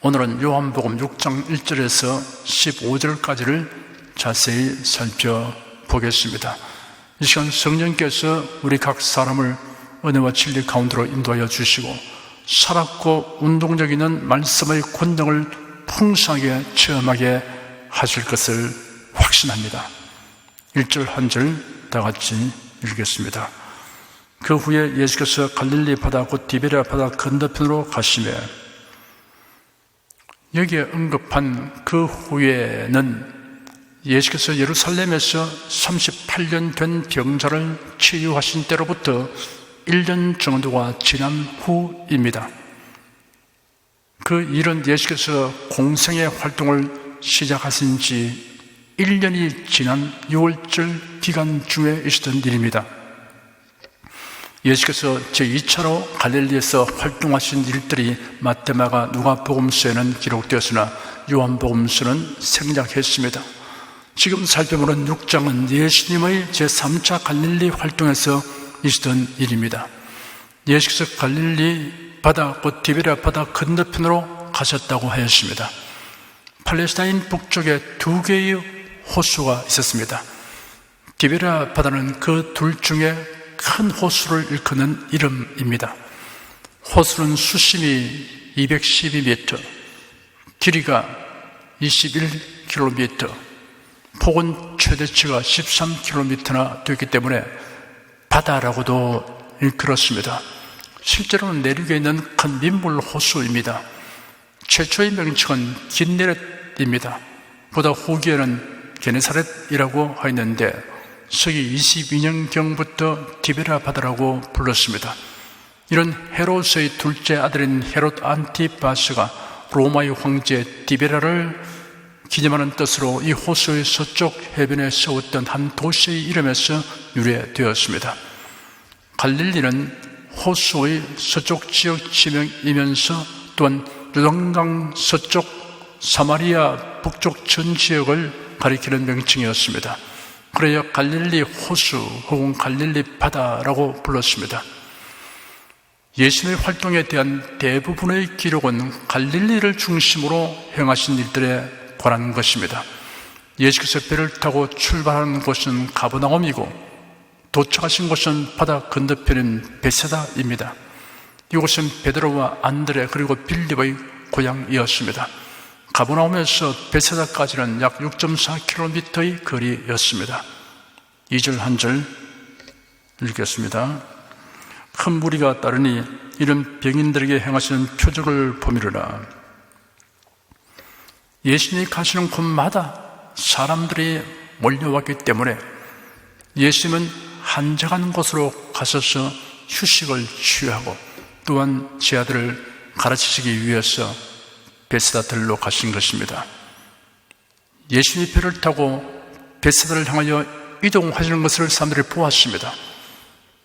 오늘은 요한복음 6장 1절에서 15절까지를 자세히 살펴보겠습니다. 이 시간 성령께서 우리 각 사람을 은혜와 진리 가운데로 인도하여 주시고 살았고 운동적인 말씀의 권능을 풍성하게 체험하게 하실 것을 확신합니다. 1절 한 절 다 같이 읽겠습니다. 그 후에 예수께서 갈릴리 바다 곧 디베랴 바다 건너편으로 가시매, 여기에 언급한 그 후에는 예수께서 예루살렘에서 38년 된 병자를 치유하신 때로부터 1년 정도가 지난 후입니다. 그 일은 예수께서 공생의 활동을 시작하신 지 1년이 지난 6월절 기간 중에 있었던 일입니다. 예수께서 제2차로 갈릴리에서 활동하신 일들이 마태마가 누가복음서에는 기록되었으나 요한복음서는 생략했습니다. 지금 살펴보는 6장은 예수님의 제3차 갈릴리 활동에서 있었던 일입니다. 예수께서 갈릴리 바다 곧 디베랴 바다 건너편으로 가셨다고 하였습니다. 팔레스타인 북쪽에 두 개의 호수가 있었습니다. 디베랴 바다는 그 둘 중에 큰 호수를 일컫는 이름입니다. 호수는 수심이 212m, 길이가 21km, 폭은 최대치가 13km나 되기 때문에 바다라고도 일컬었습니다. 실제로는 내륙에 있는 큰 민물 호수입니다. 최초의 명칭은 긴네렛입니다. 보다 후기에는 게네사렛이라고 하였는데 서기 22년경부터 디베랴 바다라고 불렀습니다. 이런 헤롯의 둘째 아들인 헤롯 안티파스가 로마의 황제 디베랴를 기념하는 뜻으로 이 호수의 서쪽 해변에 세웠던 한 도시의 이름에서 유래되었습니다. 갈릴리는 호수의 서쪽 지역 지명이면서 또한 요단강 서쪽 사마리아 북쪽 전 지역을 가리키는 명칭이었습니다. 그래야 갈릴리 호수 혹은 갈릴리 바다라고 불렀습니다. 예수님의 활동에 대한 대부분의 기록은 갈릴리를 중심으로 행하신 일들에 관한 것입니다. 예수께서 배를 타고 출발하는 곳은 가버나움이고 도착하신 곳은 바다 건너편인 베세다입니다. 이곳은 베드로와 안드레 그리고 빌립의 고향이었습니다. 가버나움에서 베세다까지는 약 6.4km의 거리였습니다. 2절 한 절 읽겠습니다. 큰 무리가 따르니 이런 병인들에게 행하시는 표적을 보미르라. 예수님이 가시는 곳마다 사람들이 몰려왔기 때문에 예수님은 한적한 곳으로 가셔서 휴식을 취하고 또한 제 아들을 가르치시기 위해서 베세다들로 가신 것입니다. 예수님이 배를 타고 베세다를 향하여 이동하시는 것을 사람들이 보았습니다.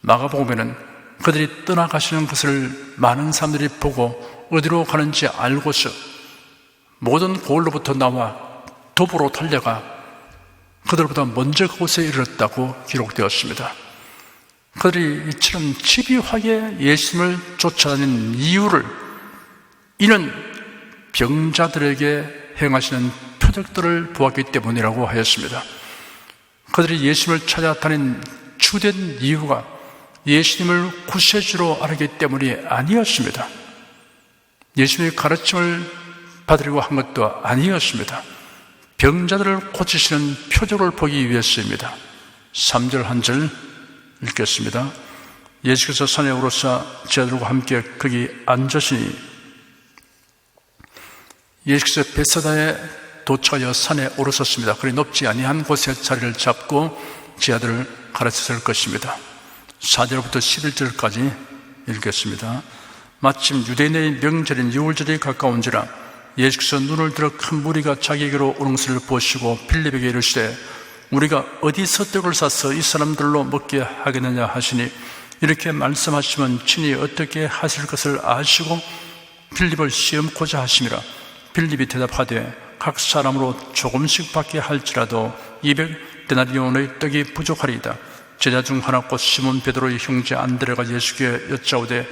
마가복음에는 그들이 떠나가시는 것을 많은 사람들이 보고 어디로 가는지 알고서 모든 고을로부터 나와 도보로 달려가 그들보다 먼저 그곳에 이르렀다고 기록되었습니다. 그들이 이처럼 집요하게 예수님을 쫓아다니는 이유를 이는 병자들에게 행하시는 표적들을 보았기 때문이라고 하였습니다. 그들이 예수님을 찾아다닌 주된 이유가 예수님을 구세주로 알기 때문이 아니었습니다. 예수님의 가르침을 받으려고 한 것도 아니었습니다. 병자들을 고치시는 표적을 보기 위해서입니다. 3절 한 절 읽겠습니다. 예수께서 산에 오르사 제자들과 함께 거기 앉으시니 예수께서 베세다에 도착하여 산에 오르셨습니다. 그리 높지 아니한 곳에 자리를 잡고 제자들을 가르쳤을 것입니다. 4절부터 11절까지 읽겠습니다. 마침 유대인의 명절인 유월절이 가까운지라 예수께서 눈을 들어 큰 무리가 자기에게로 오는 것을 보시고 빌립에게 이르시되 우리가 어디서 떡을 사서 이 사람들로 먹게 하겠느냐 하시니 이렇게 말씀하시면 친히 어떻게 하실 것을 아시고 빌립을 시험코자 하심이라. 빌립이 대답하되 각 사람으로 조금씩 받게 할지라도 200데나리온의 떡이 부족하리이다. 제자 중 하나 곧 시몬 베드로의 형제 안드레가 예수께 여짜오되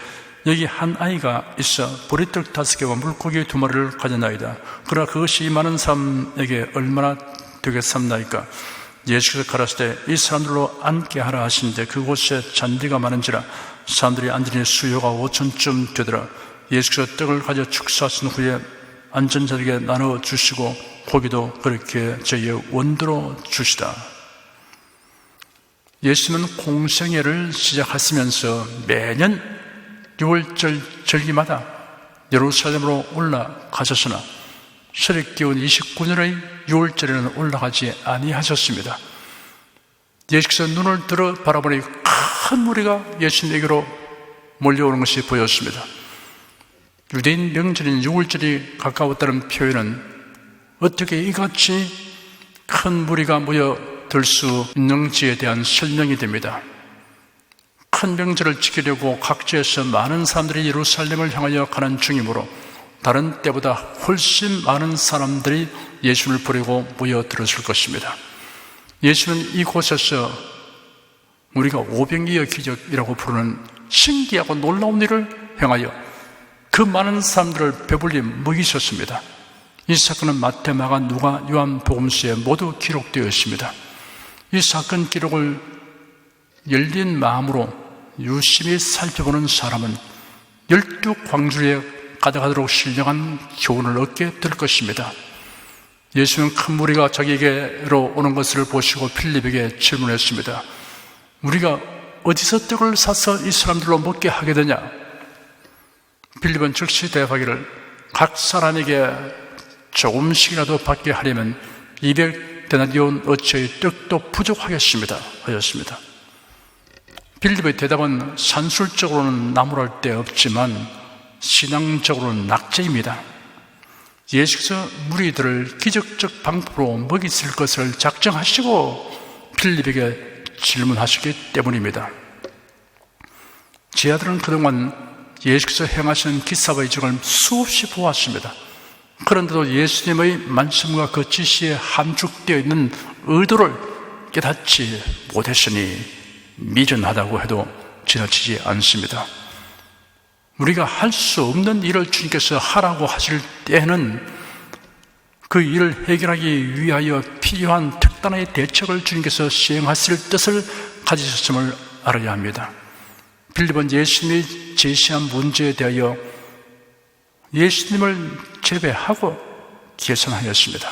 여기 한 아이가 있어 보리떡 5개와 물고기 2마리를 가졌나이다. 그러나 그것이 이 많은 사람에게 얼마나 되겠습니까? 예수께서 가라사대 이 사람들로 앉게 하라 하시는데 그곳에 잔디가 많은지라 사람들이 앉으니 수요가 5,000쯤 되더라. 예수께서 떡을 가져 축사하신 후에 앉은 자에게 나눠 주시고 고기도 그렇게 저희의 원도로 주시다. 예수님은 공생애를 시작하시면서 매년 6월절 절기마다 예루살렘으로 올라가셨으나 세례기원 29년의 6월절에는 올라가지 아니하셨습니다. 예수께서 눈을 들어 바라보니 큰 무리가 예수님에게로 몰려오는 것이 보였습니다. 유대인 명절인 6월절이 가까웠다는 표현은 어떻게 이같이 큰 무리가 모여들 수 있는지에 대한 설명이 됩니다. 큰 명절을 지키려고 각지에서 많은 사람들이 예루살렘을 향하여 가는 중이므로 다른 때보다 훨씬 많은 사람들이 예수를 보려고 모여들었을 것입니다. 예수는 이곳에서 우리가 오병이어 기적이라고 부르는 신기하고 놀라운 일을 행하여 그 많은 사람들을 배불리 먹이셨습니다. 이 사건은 마태, 마가, 누가, 요한 복음서에 모두 기록되어 있습니다. 이 사건 기록을 열린 마음으로 유심히 살펴보는 사람은 12광주에 가득하도록 신령한 교훈을 얻게 될 것입니다. 예수는 큰 무리가 자기에게로 오는 것을 보시고 필립에게 질문했습니다. 우리가 어디서 떡을 사서 이 사람들로 먹게 하게 되냐? 필립은 즉시 대답하기를 각 사람에게 조금씩이라도 받게 하려면 200데나리온 어치의 떡도 부족하겠습니다 하였습니다. 필립의 대답은 산술적으로는 나무랄 데 없지만 신앙적으로는 낙제입니다. 예수께서 무리들을 기적적 방법으로 먹이실 것을 작정하시고 필립에게 질문하시기 때문입니다. 제 아들은 그동안 예수께서 행하신 기사와 이적을 수없이 보았습니다. 그런데도 예수님의 말씀과 그 지시에 함축되어 있는 의도를 깨닫지 못했으니 미련하다고 해도 지나치지 않습니다. 우리가 할 수 없는 일을 주님께서 하라고 하실 때에는 그 일을 해결하기 위하여 필요한 특단의 대책을 주님께서 시행하실 뜻을 가지셨음을 알아야 합니다. 필립은 예수님이 제시한 문제에 대하여 예수님을 제외하고 계산하였습니다.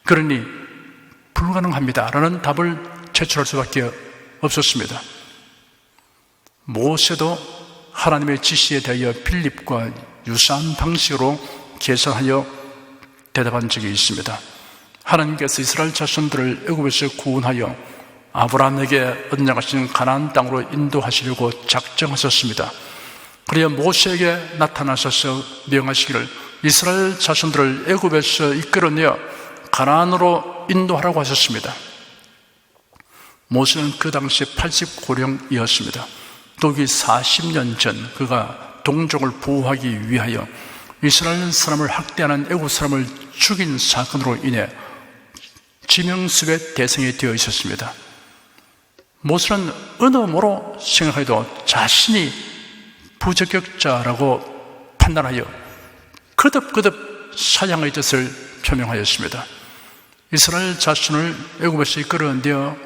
그러니 불가능합니다 라는 답을 제출할 수밖에 없었습니다. 모세도 하나님의 지시에 대하여 필립과 유사한 방식으로 계산하여 대답한 적이 있습니다. 하나님께서 이스라엘 자손들을 애굽에서 구원하여 아브라함에게 언약하신 가나안 땅으로 인도하시려고 작정하셨습니다. 그래야 모세에게 나타나셔서 명하시기를 이스라엘 자손들을 애굽에서 이끌어내어 가나안으로 인도하라고 하셨습니다. 모세는 그 당시 80고령이었습니다. 또기 40년 전 그가 동족을 보호하기 위하여 이스라엘 사람을 학대하는 애굽 사람을 죽인 사건으로 인해 지명습의 대상이 되어 있었습니다. 모세는 어느 모로 생각해도 자신이 부적격자라고 판단하여 거듭거듭 사양의 뜻을 표명하였습니다. 이스라엘 자손을 애굽에서 이끌어내어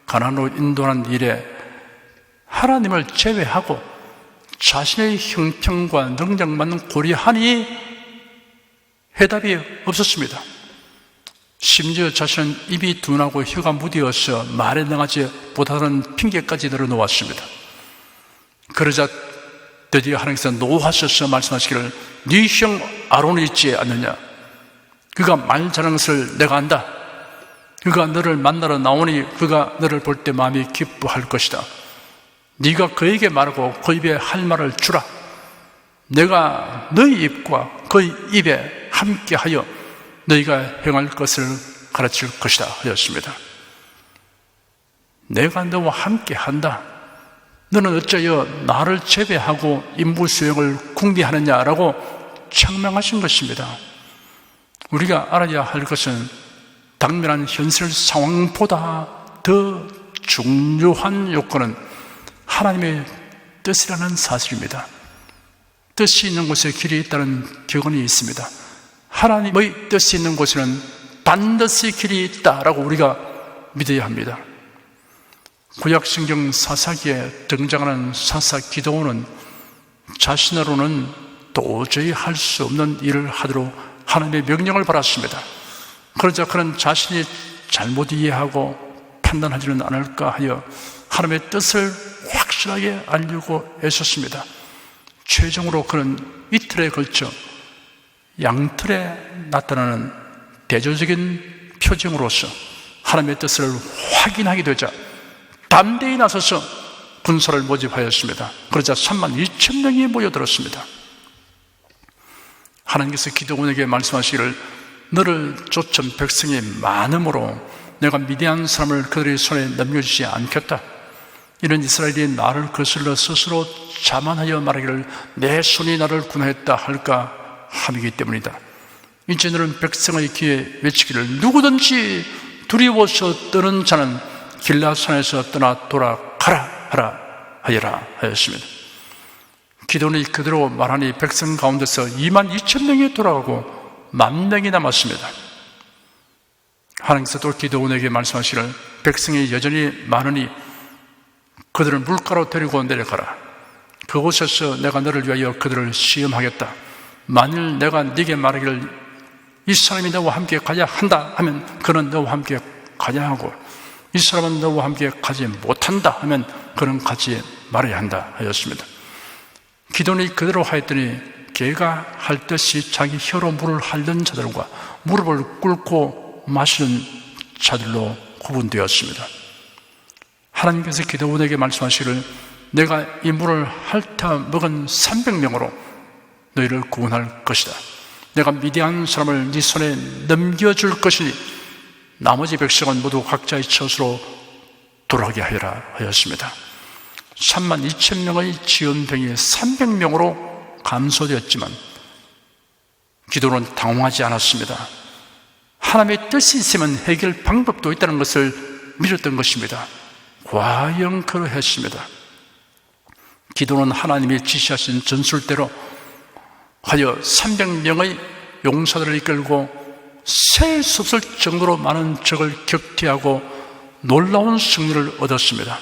가나안으로 인도하는 일에 하나님을 제외하고 자신의 형편과 능력만 고려하니 해답이 없었습니다. 심지어 자신은 입이 둔하고 혀가 무디어서 말에 능하지 못하는 핑계까지 늘어놓았습니다. 그러자 드디어 하나님께서 노하셔서 말씀하시기를 네 형 아론이 있지 않느냐? 그가 말 잘하는 것을 내가 안다. 그가 너를 만나러 나오니 그가 너를 볼 때 마음이 기뻐할 것이다. 네가 그에게 말하고 그 입에 할 말을 주라. 내가 너희 입과 그 입에 함께하여 너희가 행할 것을 가르칠 것이다 하였습니다. 내가 너와 함께한다. 너는 어쩌여 나를 제외하고 임무 수행을 궁리하느냐라고 책망하신 것입니다. 우리가 알아야 할 것은 당면한 현실 상황보다 더 중요한 요건은 하나님의 뜻이라는 사실입니다. 뜻이 있는 곳에 길이 있다는 격언이 있습니다. 하나님의 뜻이 있는 곳에는 반드시 길이 있다라고 우리가 믿어야 합니다. 구약성경 사사기에 등장하는 사사 기드온은 자신으로는 도저히 할 수 없는 일을 하도록 하나님의 명령을 받았습니다. 그러자 그는 자신이 잘못 이해하고 판단하지는 않을까 하여 하나님의 뜻을 확실하게 알려고 애썼습니다. 최종으로 그는 이틀에 걸쳐 양틀에 나타나는 대조적인 표징으로서 하나님의 뜻을 확인하게 되자 담대히 나서서 군사를 모집하였습니다. 그러자 32,000명이 모여들었습니다. 하나님께서 기드온에게 말씀하시기를 너를 쫓은 백성이 많음으로 내가 미디안 사람을 그들의 손에 넘겨주지 않겠다. 이런 이스라엘이 나를 거슬러 스스로 자만하여 말하기를 내 손이 나를 군하였다 할까 함이기 때문이다. 이제 너는 백성의 귀에 외치기를 누구든지 두려워서 떠는 자는 길라산에서 떠나 돌아가라 하라 하여라 하였습니다. 기드온이 그대로 말하니 백성 가운데서 22,000명이 돌아가고 10,000명이 남았습니다. 하나님께서 또 기드온에게 말씀하시기를 백성이 여전히 많으니 그들을 물가로 데리고 내려가라. 그곳에서 내가 너를 위하여 그들을 시험하겠다. 만일 내가 네게 말하기를 이 사람이 너와 함께 가야 한다 하면 그는 너와 함께 가야 하고 이 사람은 너와 함께 가지 못한다 하면 그는 가지 말아야 한다 하였습니다. 기드온이 그대로 하였더니 개가 핥듯이 자기 혀로 물을 핥는 자들과 무릎을 꿇고 마시는 자들로 구분되었습니다. 하나님께서 기드온에게 말씀하시기를 내가 이 물을 핥아 먹은 300명으로 너희를 구원할 것이다. 내가 미디안 사람을 네 손에 넘겨줄 것이니 나머지 백성은 모두 각자의 처소로 돌아가게 하여라 하였습니다. 32,000명의 지원병이 300명으로 감소되었지만 기드온은 당황하지 않았습니다. 하나님의 뜻이 있으면 해결 방법도 있다는 것을 믿었던 것입니다. 과연 그러했습니다. 기드온은 하나님이 지시하신 전술대로 하여 300명의 용사들을 이끌고 셀 수 없을 정도로 많은 적을 격퇴하고 놀라운 승리를 얻었습니다.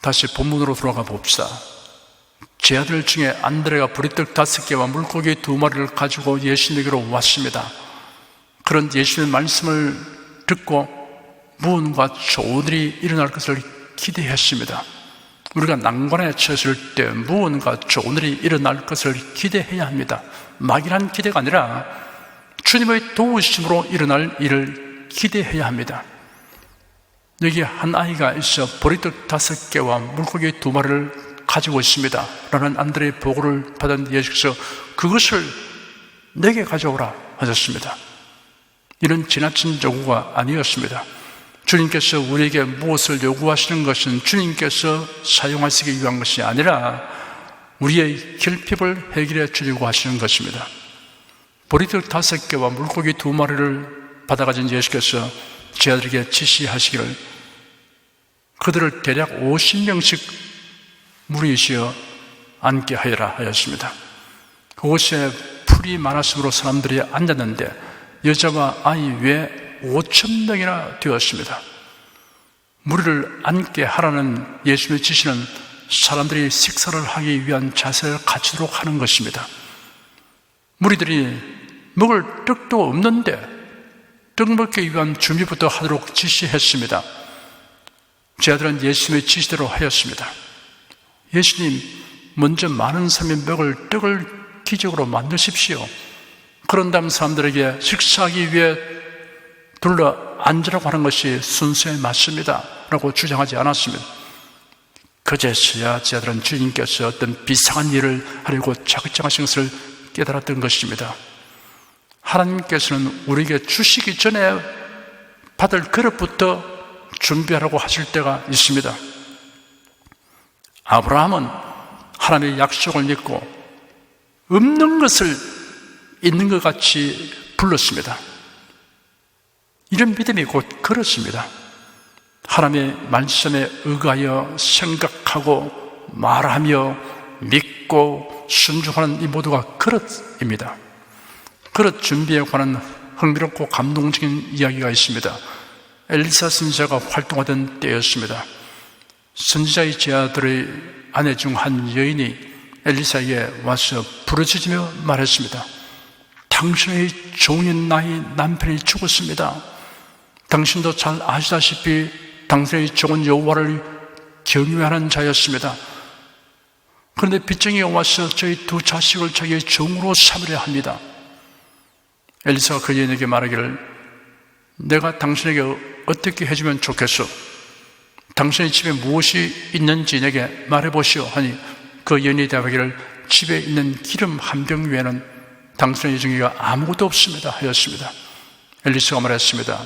다시 본문으로 돌아가 봅시다. 제 아들 중에 안드레가 보리떡 5개와 물고기 2마리를 가지고 예수님에게로 왔습니다. 그런 예수님의 말씀을 듣고 무언가 좋은 일이 일어날 것을 기대했습니다. 우리가 난관에 처했을 때 무언가 좋은 일이 일어날 것을 기대해야 합니다. 막연한 기대가 아니라 주님의 도우심으로 일어날 일을 기대해야 합니다. 여기 한 아이가 있어 보리떡 5개와 물고기 2마리를 가지고 있습니다 라는 안드레의 보고를 받은 예수께서 그것을 내게 가져오라 하셨습니다. 이런 지나친 요구가 아니었습니다. 주님께서 우리에게 무엇을 요구하시는 것은 주님께서 사용하시기 위한 것이 아니라 우리의 결핍을 해결해 주려고 하시는 것입니다. 보리떡 5개와 물고기 2마리를 받아가진 예수께서 제 아들에게 지시하시기를 그들을 대략 50명씩 무리시어 앉게 하여라 하였습니다. 그곳에 풀이 많았으므로 사람들이 앉았는데 여자와 아이 외에 5,000명이나 되었습니다. 무리를 앉게 하라는 예수님의 지시는 사람들이 식사를 하기 위한 자세를 갖추도록 하는 것입니다. 무리들이 먹을 떡도 없는데 떡 먹기 위한 준비부터 하도록 지시했습니다. 제 아들은 예수님의 지시대로 하였습니다. 예수님, 먼저 많은 사람이 먹을 떡을 기적으로 만드십시오. 그런 다음 사람들에게 식사하기 위해 둘러 앉으라고 하는 것이 순서에 맞습니다 라고 주장하지 않았습니다. 그제서야 제 아들은 주님께서 어떤 비상한 일을 하려고 자극정하신 것을 깨달았던 것입니다. 하나님께서는 우리에게 주시기 전에 받을 그릇부터 준비하라고 하실 때가 있습니다. 아브라함은 하나님의 약속을 믿고 없는 것을 있는 것 같이 불렀습니다. 이런 믿음이 곧 그렇습니다. 하나님의 말씀에 의하여 생각하고 말하며 믿고 순종하는 이 모두가 그릇입니다. 그릇 준비에 관한 흥미롭고 감동적인 이야기가 있습니다. 엘리사 선지자가 활동하던 때였습니다. 선지자의 제아들의 아내 중 한 여인이 엘리사에게 와서 부르짖으며 말했습니다. 당신의 종인 나의 남편이 죽었습니다. 당신도 잘 아시다시피 당신의 종은 여호와를 경외하는 자였습니다. 그런데 빚쟁이가 와서 저희 두 자식을 자기의 종으로 삼으려 합니다. 엘리사가 그 여인에게 말하기를 내가 당신에게 어떻게 해주면 좋겠소? 당신의 집에 무엇이 있는지 내게 말해보시오 하니 그 여인이 대답하기를 집에 있는 기름 한 병 외에는 당신의 종이가 아무것도 없습니다 하였습니다. 엘리사가 말했습니다.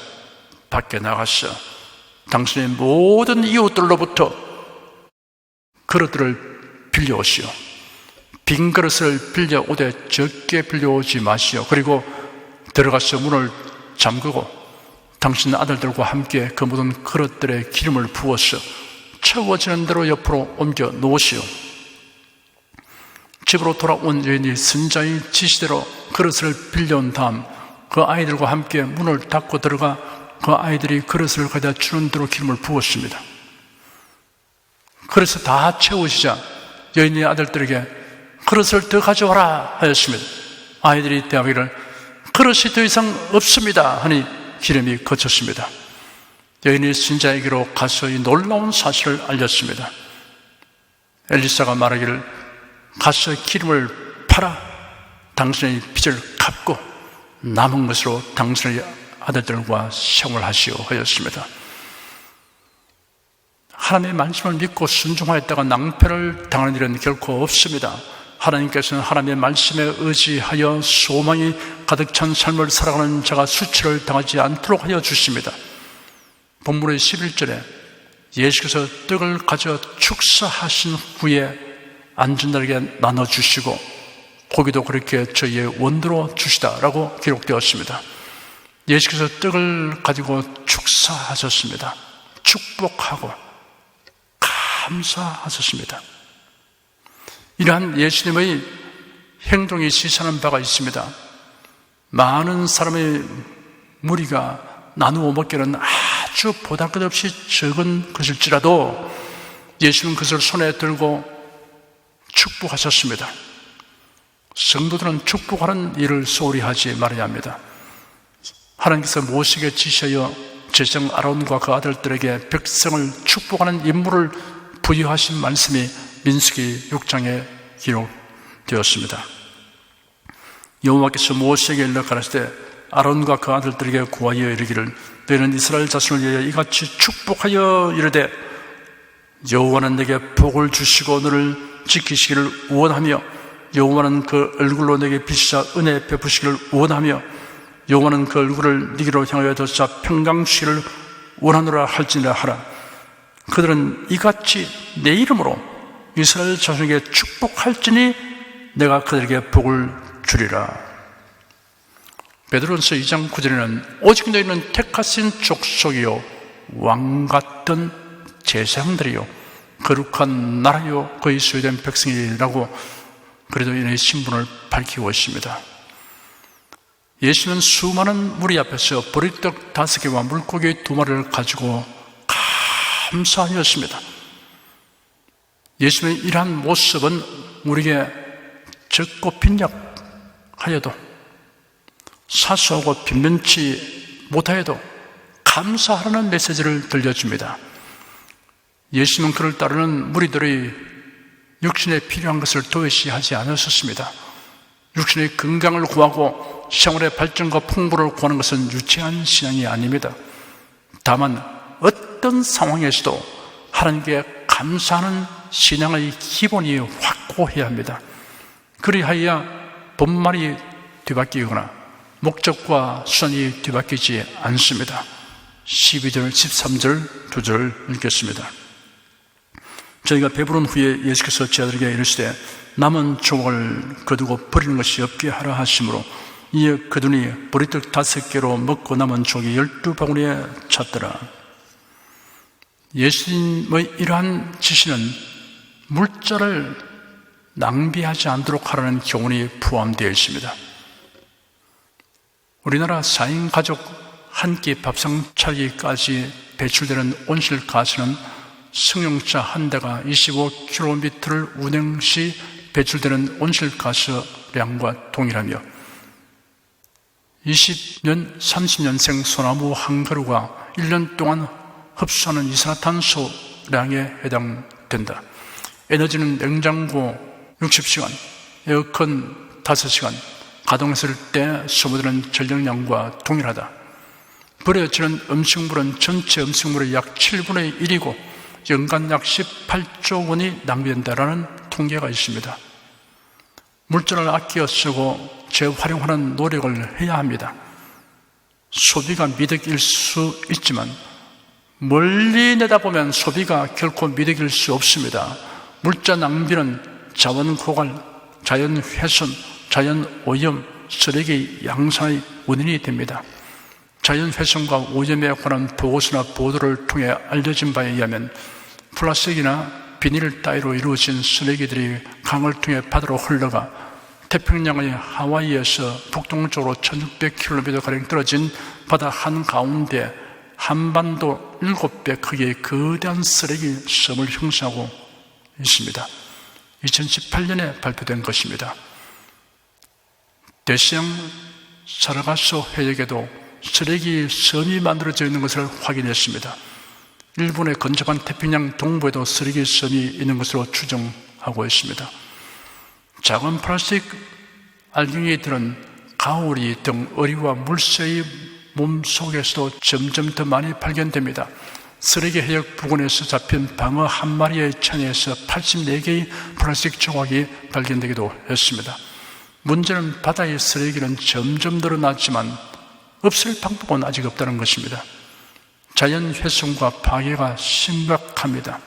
밖에 나가서 당신의 모든 이웃들로부터 그릇들을 빌려오시오. 빈 그릇을 빌려오되 적게 빌려오지 마시오. 그리고 들어가서 문을 잠그고 당신 아들들과 함께 그 모든 그릇들에 기름을 부어서 채워지는 대로 옆으로 옮겨 놓으시오. 집으로 돌아온 여인이 선지자의 지시대로 그릇을 빌려온 다음 그 아이들과 함께 문을 닫고 들어가 그 아이들이 그릇을 가져다 주는 대로 기름을 부었습니다. 그래서 다 채우시자 여인의 아들들에게 그릇을 더 가져와라 하였습니다. 아이들이 대답하기를 그릇이 더 이상 없습니다 하니 기름이 거쳤습니다. 여인이 선지자에게로 가서 이 놀라운 사실을 알렸습니다. 엘리사가 말하기를 가서 기름을 팔아 당신의 빚을 갚고 남은 것으로 당신의 아들들과 생활하시오 하였습니다. 하나님의 말씀을 믿고 순종하였다가 낭패를 당하는 일은 결코 없습니다. 하나님께서는 하나님의 말씀에 의지하여 소망이 가득 찬 삶을 살아가는 자가 수치를 당하지 않도록 하여 주십니다. 본문의 11절에 예수께서 떡을 가져 축사하신 후에 앉은 자에게 나눠주시고 고기도 그렇게 저희의 원도로 주시다라고 기록되었습니다. 예수께서 떡을 가지고 축사하셨습니다. 축복하고 감사하셨습니다. 이러한 예수님의 행동이 시사하는 바가 있습니다. 많은 사람의 무리가 나누어 먹기는 아주 보잘것없이 적은 것일지라도 예수님은 그것을 손에 들고 축복하셨습니다. 성도들은 축복하는 일을 소홀히 하지 말아야 합니다. 하나님께서 모세에게 지시하여 제사장 아론과 그 아들들에게 백성을 축복하는 임무를 부여하신 말씀이 민수기 6장에 기록되었습니다. 여호와께서 모세에게 일러 가라사대 아론과 그 아들들에게 구하여 이르기를 너희는 이스라엘 자손을 위하여 이같이 축복하여 이르되 여호와는 내게 복을 주시고 너를 지키시기를 원하며 여호와는 그 얼굴로 내게 비추사 은혜 베푸시기를 원하며 여호와는 그 얼굴을 네게로 향하여 도사 평강 주시기를 원하노라 할지니라 하라. 그들은 이같이 내 이름으로 이스라엘 자손에게 축복할지니 내가 그들에게 복을 주리라. 베드로전서 2장 9절에는 오직 너희는 택하신 족속이요 왕같은 제사장들이요 거룩한 나라요 그의 소유된 백성이라고 그래도 이의 신분을 밝히고 있습니다. 예수는 수많은 무리 앞에서 보리떡 5개와 물고기 2마리를 가지고 감사하였습니다. 예수님의 이러한 모습은 우리에게 적고 빈약하여도 사소하고 빈면치 못하여도 감사하라는 메시지를 들려줍니다. 예수님은 그를 따르는 무리들의 육신에 필요한 것을 도외시하지 않으셨습니다. 육신의 건강을 구하고 생활의 발전과 풍부를 구하는 것은 유치한 신앙이 아닙니다. 다만 어떤 상황에서도 하나님께 감사하는 신앙의 기본이 확고해야 합니다. 그리하여 본말이 뒤바뀌거나 목적과 수단이 뒤바뀌지 않습니다. 12절, 13절, 2절 읽겠습니다. 저희가 배부른 후에 예수께서 제자들에게 이르시되 남은 조각을 거두고 버리는 것이 없게 하라 하시므로 이에 거두니 보리떡 5개로 먹고 남은 조각이 12바구니에 찼더라. 예수님의 이러한 지시는 물자를 낭비하지 않도록 하라는 교훈이 포함되어 있습니다. 우리나라 4인 가족 한 끼 밥상 차리기까지 배출되는 온실가스는 승용차 한 대가 25km를 운행 시 배출되는 온실가스량과 동일하며 20년, 30년생 소나무 한 그루가 1년 동안 흡수하는 이산화탄소량에 해당된다. 에너지는 냉장고 60시간, 에어컨 5시간, 가동했을 때 소모되는 전력량과 동일하다. 버려지는 음식물은 전체 음식물의 약 7분의 1이고 연간 약 18조 원이 낭비된다는 통계가 있습니다. 물자를 아껴 쓰고 재활용하는 노력을 해야 합니다. 소비가 미덕일 수 있지만 멀리 내다보면 소비가 결코 미덕일 수 없습니다. 물자 낭비는 자원 고갈, 자연 훼손, 자연 오염, 쓰레기 양산의 원인이 됩니다. 자연 훼손과 오염에 관한 보고서나 보도를 통해 알려진 바에 의하면 플라스틱이나 비닐 따위로 이루어진 쓰레기들이 강을 통해 바다로 흘러가 태평양의 하와이에서 북동쪽으로 1600km가량 떨어진 바다 한가운데 한반도 7배 크기의 거대한 쓰레기 섬을 형성하고 있습니다. 2018년에 발표된 것입니다. 대서양 사라가소 해역에도 쓰레기 섬이 만들어져 있는 것을 확인했습니다. 일본의 근접한 태평양 동부에도 쓰레기 섬이 있는 것으로 추정하고 있습니다. 작은 플라스틱 알갱이들은 가오리 등 어리와 물새의 몸속에서도 점점 더 많이 발견됩니다. 쓰레기 해역 부근에서 잡힌 방어 한 마리의 천에서 84개의 플라스틱 조각이 발견되기도 했습니다. 문제는 바다의 쓰레기는 점점 늘어났지만 없앨 방법은 아직 없다는 것입니다. 자연 훼손과 파괴가 심각합니다.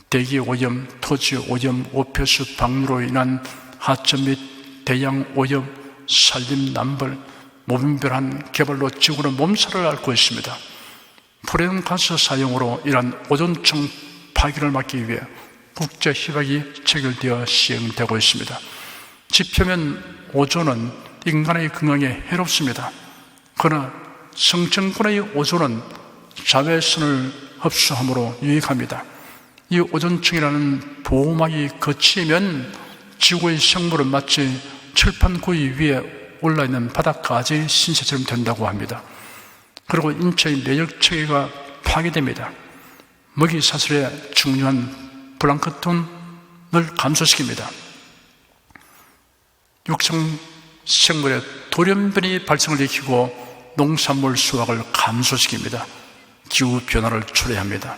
대기 오염, 토지 오염, 오폐수 방류로 인한 하천 및 대양 오염, 산림 남벌, 무분별한 개발로 지구는 몸살을 앓고 있습니다. 프레온가스 사용으로 이러한 오존층 파괴를 막기 위해 국제협약이 체결되어 시행되고 있습니다. 지표면 오존은 인간의 건강에 해롭습니다. 그러나 성층권의 오존은 자외선을 흡수함으로 유익합니다. 이 오존층이라는 보호막이 거치면 지구의 생물은 마치 철판 구이 위에 올라있는 바닷가지의 신세처럼 된다고 합니다. 그리고 인체의 면역체계가 파괴됩니다. 먹이 사슬에 중요한 플랑크톤을 감소시킵니다. 육성 생물의 돌연변이 발생을 일으키고 농산물 수확을 감소시킵니다. 기후변화를 초래합니다.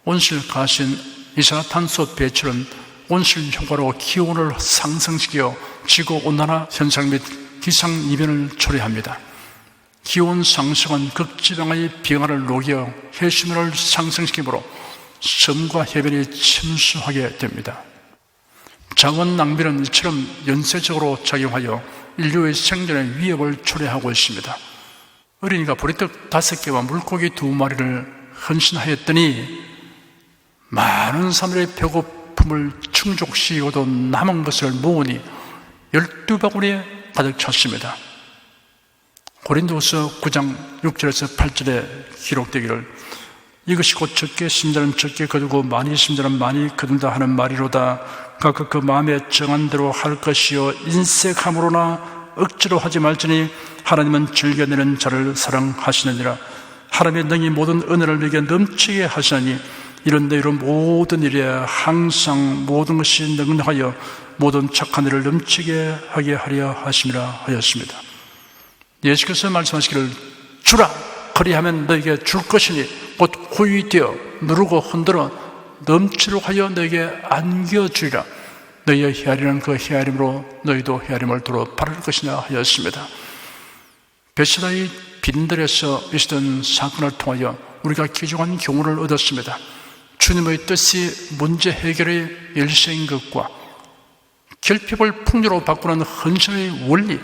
온실가스인 이산화탄소 배출은 온실 효과로 기온을 상승시켜 지구온난화 현상 및 기상이변을 초래합니다. 기온 상승은 극지방의 빙하를 녹여 해수면을 상승시키므로 섬과 해변이 침수하게 됩니다. 자원 낭비는 이처럼 연쇄적으로 작용하여 인류의 생존에 위협을 초래하고 있습니다. 어린이가 보리떡 5개와 물고기 2마리를 헌신하였더니 많은 사람들의 배고픔을 충족시키고도 남은 것을 모으니 12바구니에 가득 찼습니다. 고린도후서 9장 6절에서 8절에 기록되기를 이것이 곧 적게 심은 자는 적게 거두고 많이 심은 자는 많이 거둔다 하는 말이로다. 각각 그 마음에 정한 대로 할 것이요 인색함으로나 억지로 하지 말지니 하나님은 즐겨내는 자를 사랑하시느니라. 하나님의 능히 모든 은혜를 내게 넘치게 하시나니 이런 너희로 모든 일에 항상 모든 것이 능력하여 모든 착한 일을 넘치게 하게 하려 하심이라 하였습니다. 예수께서 말씀하시기를 주라 그리하면 너에게 줄 것이니 곧 후이되어 누르고 흔들어 넘치도록 하여 너에게 안겨주리라. 너희의 헤아리는 그 헤아림으로 너희도 헤아림을 도로 바를 것이냐 하였습니다. 베세다의 빈들에서 있었던 사건을 통하여 우리가 귀중한 교훈을 얻었습니다. 주님의 뜻이 문제 해결의 열쇠인 것과 결핍을 풍요로 바꾸는 헌신의 원리,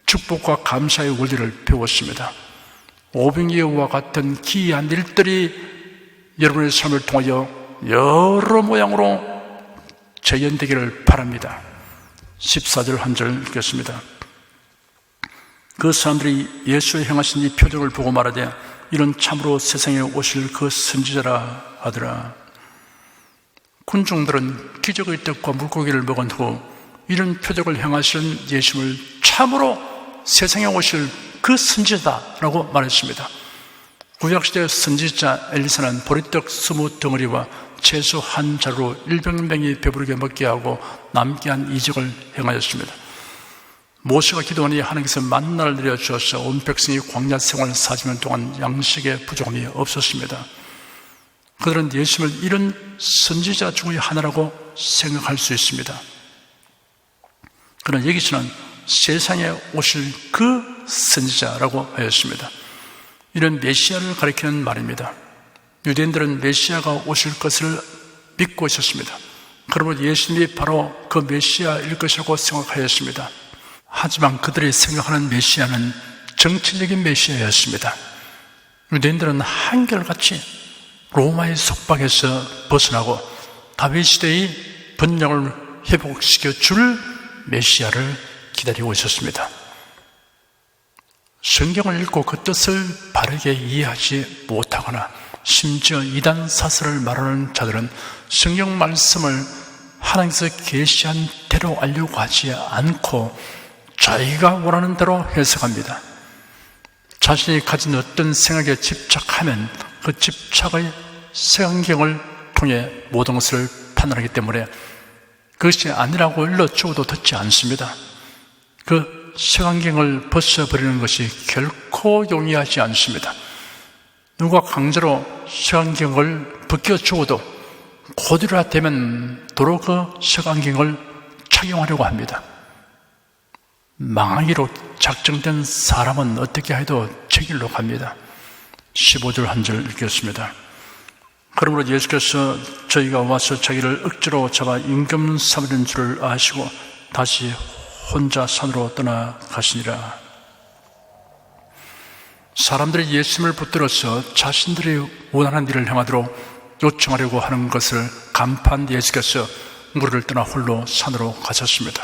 축복과 감사의 원리를 배웠습니다. 오병이어와 같은 기이한 일들이 여러분의 삶을 통하여 여러 모양으로 재현되기를 바랍니다. 14절 한 절 읽겠습니다. 그 사람들이 예수의 행하신 이 표적을 보고 말하되 이는 참으로 세상에 오실 그 선지자라 하더라. 군중들은 기적의 떡과 물고기를 먹은 후 이런 표적을 행하신 예수를 참으로 세상에 오실 그 선지자라고 말했습니다. 구약시대 선지자 엘리사는 보리떡 20덩어리와 채소 한 자루로 100명이 배부르게 먹게 하고 남게 한 이적을 행하였습니다. 모세가 기도하니 하나님께서 만나를 내려주어서 온 백성이 광야 생활 40년 동안 양식에 부족함이 없었습니다. 그들은 예수님을 이런 선지자 중의 하나라고 생각할 수 있습니다. 그러나 여기서는 세상에 오실 그 선지자라고 하였습니다. 이런 메시아를 가리키는 말입니다. 유대인들은 메시아가 오실 것을 믿고 있었습니다. 그러므로 예수님이 바로 그 메시아일 것이라고 생각하였습니다. 하지만 그들이 생각하는 메시아는 정치적인 메시아였습니다. 유대인들은 한결같이 로마의 속박에서 벗어나고 다윗 시대의 번영을 회복시켜 줄 메시아를 기다리고 있었습니다. 성경을 읽고 그 뜻을 바르게 이해하지 못하거나 심지어 이단 사설을 말하는 자들은 성경 말씀을 하나님께서 계시한 대로 알려고 하지 않고 자기가 원하는 대로 해석합니다. 자신이 가진 어떤 생각에 집착하면 그 집착의 성경을 통해 모든 것을 판단하기 때문에 그것이 아니라고 일러주어도 듣지 않습니다. 그 성경을 벗어버리는 것이 결코 용이하지 않습니다. 누가 강제로 성경을 벗겨주어도 고디라 되면 도로 그 성경을 착용하려고 합니다. 망하기로 작정된 사람은 어떻게 해도 저길로 갑니다. 15절 한 절 읽겠습니다. 그러므로 예수께서 저희가 와서 자기를 억지로 잡아 임금 삼으려는 줄을 아시고 다시 혼자 산으로 떠나가시니라. 사람들이 예수님을 붙들어서 자신들이 원하는 일을 행하도록 요청하려고 하는 것을 간파한 예수께서 무리를 떠나 홀로 산으로 가셨습니다.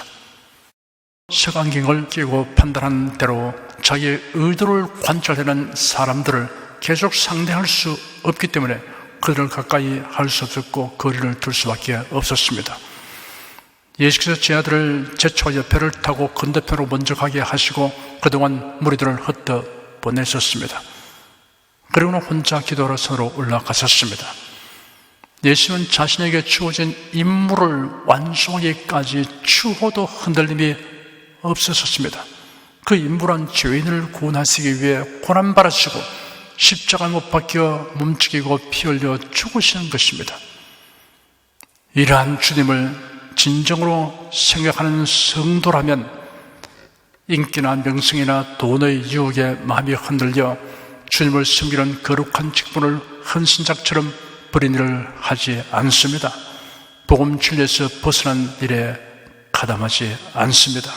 서강경을 끼고 판단한 대로 자기의 의도를 관찰하는 사람들을 계속 상대할 수 없기 때문에 그들을 가까이 할 수 없었고 거리를 둘 수밖에 없었습니다. 예수께서 제 아들을 제쳐와 배를 타고 건너편으로 먼저 가게 하시고 그동안 무리들을 흩어 보내셨습니다. 그리고는 혼자 기도하러 산으로 올라가셨습니다. 예수는 자신에게 주어진 임무를 완수하기까지 추호도 흔들림이 없으셨습니다. 그 임무란 죄인을 구원하시기 위해 고난받으시고 십자가에 못 박혀 몸죽이고 피 흘려 죽으시는 것입니다. 이러한 주님을 진정으로 생각하는 성도라면 인기나 명성이나 돈의 유혹에 마음이 흔들려 주님을 섬기는 거룩한 직분을 헌신작처럼 버린 일을 하지 않습니다. 복음 진리에서 벗어난 일에 가담하지 않습니다.